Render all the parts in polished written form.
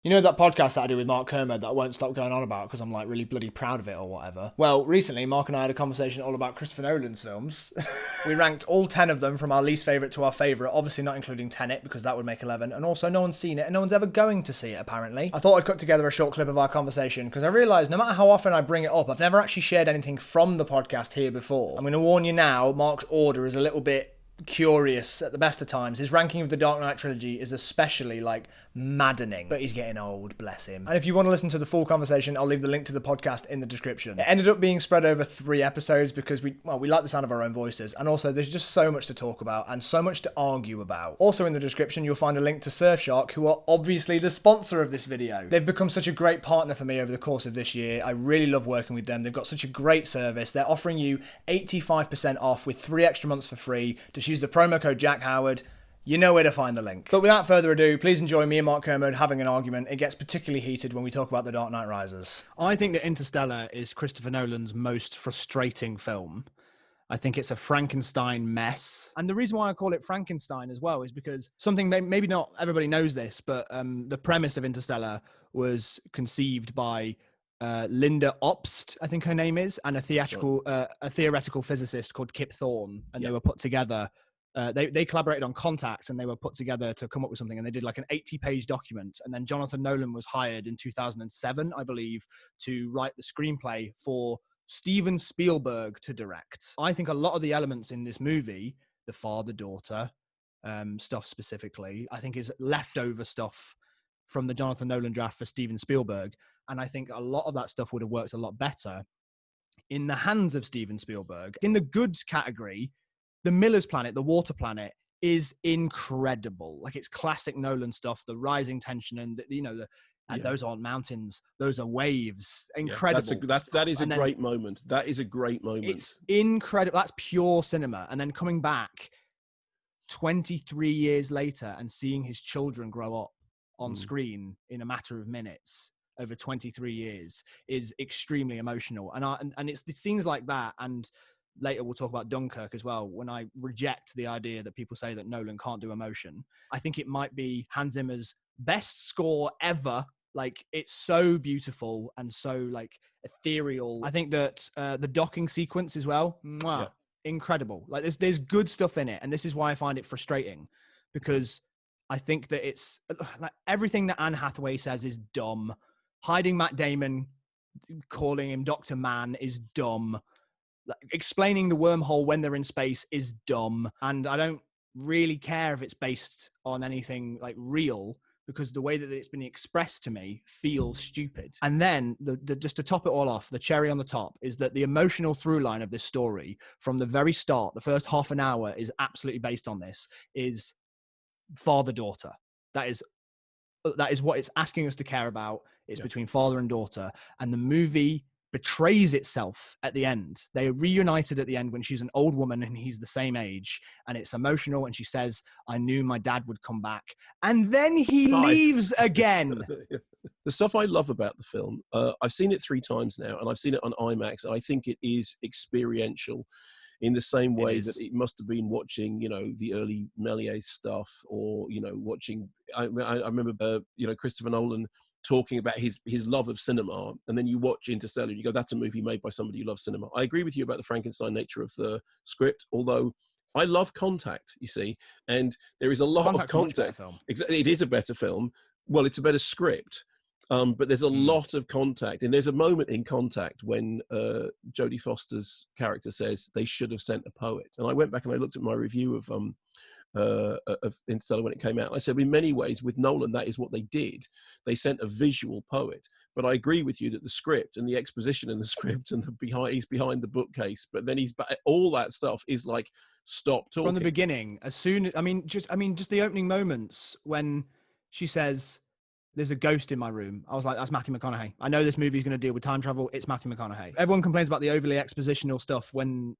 You know that podcast that I do with Mark Kermode that I won't stop going on about because I'm like really bloody proud of it or whatever? Well, recently Mark and I had a conversation all about Christopher Nolan's films. We ranked all 10 of them from our least favourite to our favourite, obviously not including Tenet because that would make 11, and also no one's seen it and no one's ever going to see it apparently. I thought I'd cut together a short clip of our conversation because I realised no matter how often I bring it up, I've never actually shared anything from the podcast here before. I'm going to warn you now, Mark's order is a little bit curious at the best of times. His ranking of the Dark Knight trilogy is especially maddening, but he's getting old, bless him. And if you want to listen to the full conversation, I'll leave the link to the podcast in the description. It ended up being spread over 3 episodes because we like the sound of our own voices, and also there's just so much to talk about and so much to argue about. Also in the description you'll find a link to Surfshark, who are obviously the sponsor of this video. They've become such a great partner for me over the course of this year. I really love working with them. They've got such a great service. They're offering you 85% off with 3 extra months for free. Just use the promo code Jack Howard. You know where to find the link. But without further ado, please enjoy me and Mark Kermode having an argument. It gets particularly heated when we talk about The Dark Knight Rises. I think that Interstellar is Christopher Nolan's most frustrating film. I think it's a Frankenstein mess. And the reason why I call it Frankenstein as well is because something, maybe not everybody knows this, but the premise of Interstellar was conceived by Linda Obst, I think her name is, and a theoretical physicist called Kip Thorne, and they were put together. They collaborated on Contact, and they were put together to come up with something, and they did like an 80-page document. And then Jonathan Nolan was hired in 2007, I believe, to write the screenplay for Steven Spielberg to direct. I think a lot of the elements in this movie, the father-daughter stuff specifically, I think is leftover stuff from the Jonathan Nolan draft for Steven Spielberg. And I think a lot of that stuff would have worked a lot better in the hands of Steven Spielberg. In the goods category, the Miller's Planet, the water planet, is incredible. Like, it's classic Nolan stuff, the rising tension and, those aren't mountains, those are waves. Incredible. That is a great moment. That is a great moment. It's incredible. That's pure cinema. And then coming back 23 years later and seeing his children grow up on screen in a matter of minutes over 23 years is extremely emotional. And it's the scenes like that, and later we'll talk about Dunkirk as well, when I reject the idea that people say that Nolan can't do emotion. I think it might be Hans Zimmer's best score ever. Like, it's so beautiful and so ethereal. I think that the docking sequence as well, incredible. Like, there's good stuff in it, and this is why I find it frustrating, because I think that it's like everything that Anne Hathaway says is dumb. Hiding Matt Damon, calling him Dr. Mann is dumb. Explaining the wormhole when they're in space is dumb. And I don't really care if it's based on anything real, because the way that it's been expressed to me feels stupid. And then just to top it all off, the cherry on the top is that the emotional through line of this story from the very start, the first half an hour is absolutely based on this, is father-daughter. That is what it's asking us to care about. It's between father and daughter. And the movie betrays itself at the end. They are reunited at the end when she's an old woman and he's the same age, and it's emotional. And she says, "I knew my dad would come back," and then he leaves again. The stuff I love about the film, I've seen it 3 times now, and I've seen it on IMAX, and I think it is experiential in the same way that it must have been watching, the early Méliès stuff, or, watching, I remember, Christopher Nolan talking about his love of cinema, and then you watch Interstellar and you go, that's a movie made by somebody who loves cinema. I agree with you about the Frankenstein nature of the script, although I love Contact, you see, and there is a lot of contact. It is a better film. Well, it's a better script. But there's a lot of contact, and there's a moment in Contact when Jodie Foster's character says they should have sent a poet. And I went back and I looked at my review of Interstellar when it came out. I said, in many ways, with Nolan, that is what they did. They sent a visual poet. But I agree with you that the script and the exposition in the script and he's behind the bookcase, but then all that stuff is like, stop talking. From the beginning, just the opening moments when she says, "There's a ghost in my room," I was like, that's Matthew McConaughey. I know this movie is going to deal with time travel. It's Matthew McConaughey. Everyone complains about the overly expositional stuff when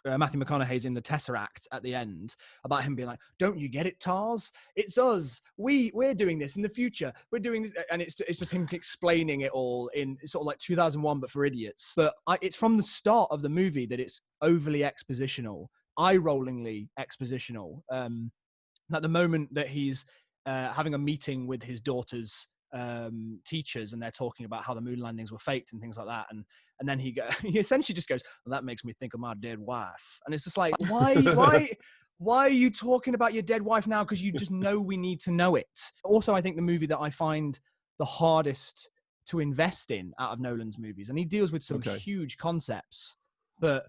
Matthew McConaughey's in the Tesseract at the end, about him being like, "Don't you get it, Tars? It's us. We're doing this in the future. We're doing this." And it's just him explaining it all in sort of like 2001, but for idiots. But it's from the start of the movie that it's overly expositional, eye-rollingly expositional. At the moment that he's having a meeting with his daughter's teachers, and they're talking about how the moon landings were faked and things like that. And then he essentially just goes, well, that makes me think of my dead wife. And it's just like, why are you talking about your dead wife now? Because you just know we need to know it. Also, I think the movie that I find the hardest to invest in out of Nolan's movies, and he deals with some huge concepts, but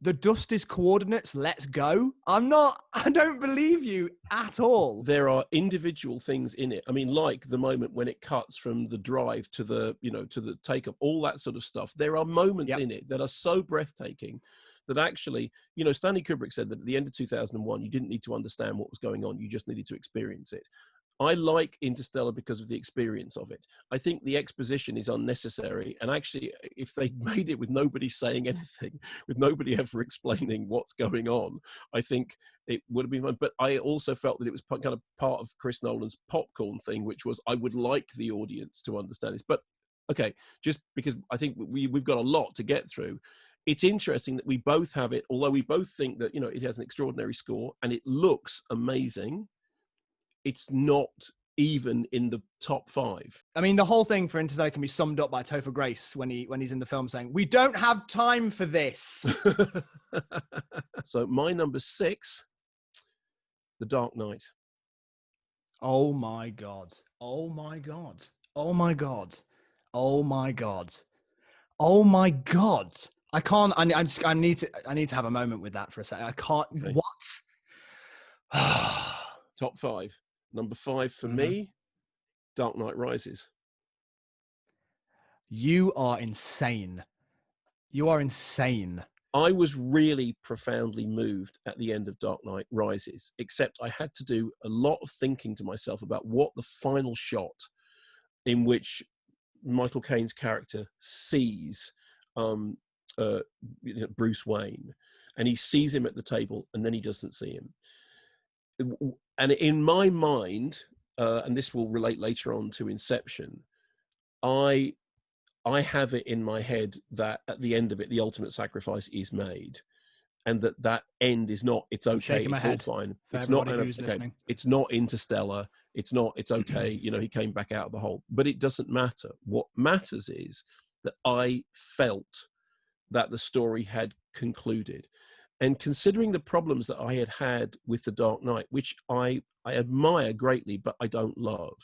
the dust is coordinates, let's go. I don't believe you at all. There are individual things in it. I mean, like the moment when it cuts from the drive to the, to the take-up, all that sort of stuff. There are moments in it that are so breathtaking that actually, Stanley Kubrick said that at the end of 2001, you didn't need to understand what was going on. You just needed to experience it. I like Interstellar because of the experience of it. I think the exposition is unnecessary. And actually, if they made it with nobody saying anything, with nobody ever explaining what's going on, I think it would have been fun. But I also felt that it was kind of part of Chris Nolan's popcorn thing, which was I would like the audience to understand this. But okay, just because I think we've got a lot to get through. It's interesting that we both have it, although we both think that, it has an extraordinary score and it looks amazing. It's not even in the top 5. I mean, the whole thing for Interstellar can be summed up by Topher Grace when he's in the film saying, "We don't have time for this." So my number 6, The Dark Knight. Oh my God. Oh my God. Oh my God. Oh my God. Oh my God. I can't, I need to have a moment with that for a second. I can't, what? Top 5. Number 5 for me, Dark Knight Rises. You are insane. You are insane. I was really profoundly moved at the end of Dark Knight Rises, except I had to do a lot of thinking to myself about what the final shot in which Michael Caine's character sees Bruce Wayne, and he sees him at the table and then he doesn't see him. And in my mind, and this will relate later on to Inception, I have it in my head that at the end of it, the ultimate sacrifice is made, and that end is not, it's okay, it's all fine. It's not, okay, it's not Interstellar. It's not, it's okay. He came back out of the hole, but it doesn't matter. What matters is that I felt that the story had concluded. And considering the problems that I had with The Dark Knight, which I admire greatly, but I don't love,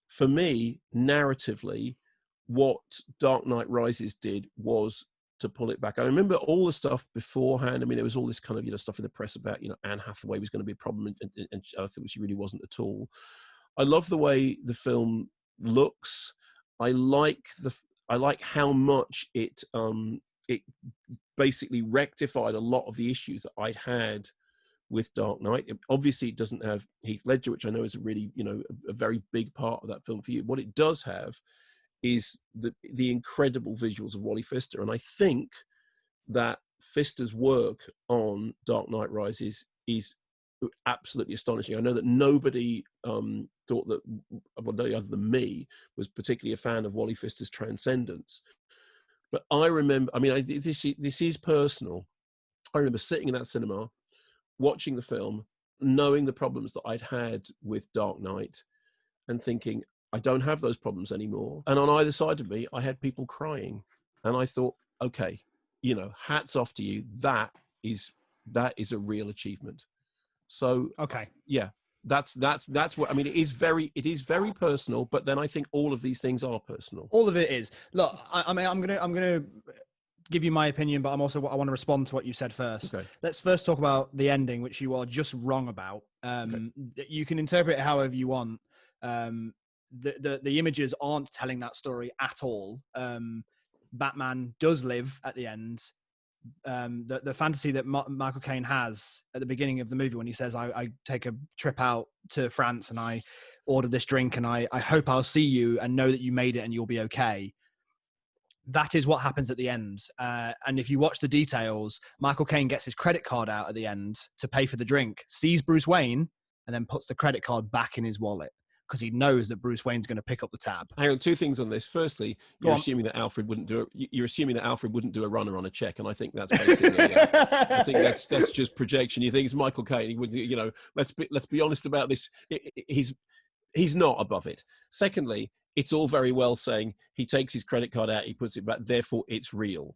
for me, narratively, what Dark Knight Rises did was to pull it back. I remember all the stuff beforehand. I mean, there was all this kind of, stuff in the press about, Anne Hathaway was going to be a problem, and I think she really wasn't at all. I love the way the film looks. I like how much it basically rectified a lot of the issues that I'd had with Dark Knight. Obviously, it doesn't have Heath Ledger, which I know is a really, a very big part of that film for you. What it does have is the incredible visuals of Wally Pfister. And I think that Pfister's work on Dark Knight Rises is absolutely astonishing. I know that nobody thought that, well, nobody other than me was particularly a fan of Wally Pfister's Transcendence. But I remember, I mean, this is personal. I remember sitting in that cinema, watching the film, knowing the problems that I'd had with Dark Knight, and thinking, I don't have those problems anymore. And on either side of me, I had people crying. And I thought, okay, hats off to you. That is a real achievement. So, okay. Yeah, that's what I mean. It is very personal, but then I think all of these things are personal. All of it is. Look, I mean, I'm gonna give you my opinion, but I want to respond to what you said first. Okay. Let's first talk about the ending, which you are just wrong about. You can interpret it however you want. The images aren't telling that story at all. Batman does live at the end. The fantasy that Michael Caine has at the beginning of the movie when he says, I take a trip out to France and I order this drink and I hope I'll see you and know that you made it and you'll be okay. That is what happens at the end. And if you watch the details, Michael Caine gets his credit card out at the end to pay for the drink, sees Bruce Wayne, and then puts the credit card back in his wallet, because he knows that Bruce Wayne's going to pick up the tab. Hang on, two things on this. Firstly, you're assuming that Alfred wouldn't do it. You're assuming that Alfred wouldn't do a runner on a check, and I think that's basically. I think that's just projection. You think it's Michael Caine. He would, let's be honest about this. He's not above it. Secondly, it's all very well saying he takes his credit card out, he puts it back, therefore it's real.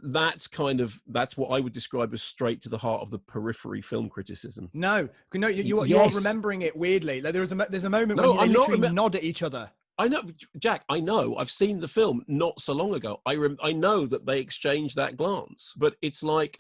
That's what I would describe as straight to the heart of the periphery film criticism. No, you're Yes. remembering it weirdly. Like there's a moment No, when they I'm not literally nod at each other. I know, Jack, I know. I've seen the film not so long ago. I know that they exchanged that glance. But it's like,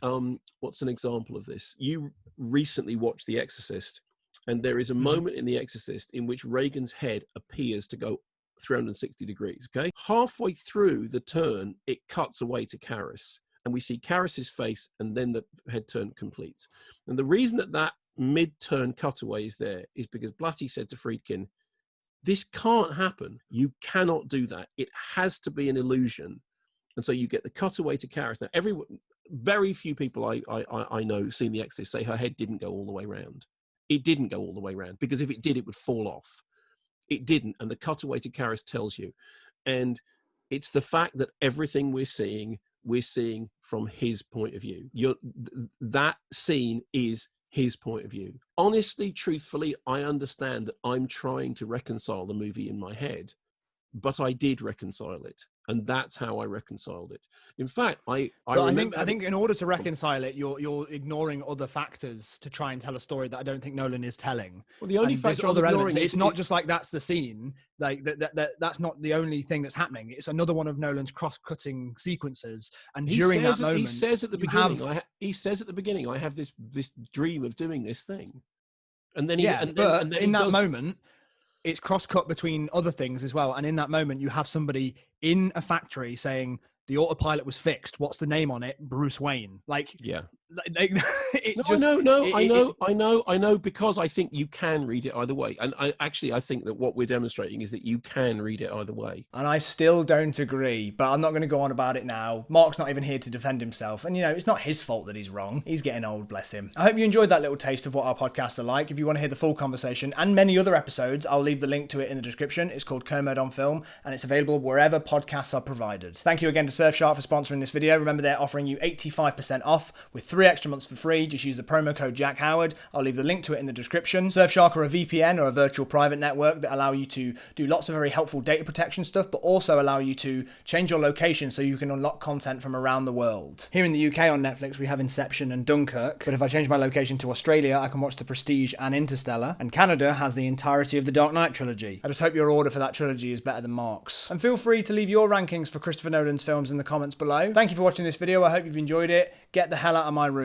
what's an example of this? You recently watched The Exorcist, and there is a moment in The Exorcist in which Reagan's head appears to go 360 degrees, okay? Halfway through the turn, it cuts away to Karras, and we see Karras's face, and then the head turn completes. And the reason that mid-turn cutaway is there is because Blatty said to Friedkin, this can't happen. You cannot do that. It has to be an illusion. And so you get the cutaway to Karras. Now, very few people I know seen The Exorcist say her head didn't go all the way round. It didn't go all the way round, because if it did, it would fall off. It didn't. And the cutaway to Karras tells you. And it's the fact that everything we're seeing from his point of view. That scene is his point of view. Honestly, truthfully, I understand that I'm trying to reconcile the movie in my head, but I did reconcile it. And that's how I reconciled it. In fact, I think in order to reconcile it, you're ignoring other factors to try and tell a story that I don't think Nolan is telling. Well, the only factor other elements. It's not just like that's the scene. Like that's not the only thing that's happening. It's another one of Nolan's cross-cutting sequences. And during that moment, he says at the beginning, I have this dream of doing this thing, and then in that moment, it's cross-cut between other things as well. And in that moment, you have somebody in a factory saying, the autopilot was fixed. What's the name on it? Bruce Wayne. Like, yeah. I know, because I think you can read it either way. And I think that what we're demonstrating is that you can read it either way. And I still don't agree, but I'm not going to go on about it now. Mark's not even here to defend himself. And, it's not his fault that he's wrong. He's getting old, bless him. I hope you enjoyed that little taste of what our podcasts are like. If you want to hear the full conversation and many other episodes, I'll leave the link to it in the description. It's called Kermode on Film, and it's available wherever podcasts are provided. Thank you again to Surfshark for sponsoring this video. Remember, they're offering you 85% off with 3 extra months for free. Just use the promo code Jack Howard. I'll leave the link to it in the description. Surfshark are a VPN, or a virtual private network, that allow you to do lots of very helpful data protection stuff, but also allow you to change your location so you can unlock content from around the world. Here in the UK on Netflix, we have Inception and Dunkirk, but if I change my location to Australia, I can watch The Prestige and Interstellar, and Canada has the entirety of the Dark Knight trilogy. I just hope your order for that trilogy is better than Mark's. And feel free to leave your rankings for Christopher Nolan's films in the comments below. Thank you for watching this video. I hope you've enjoyed it. Get the hell out of my room.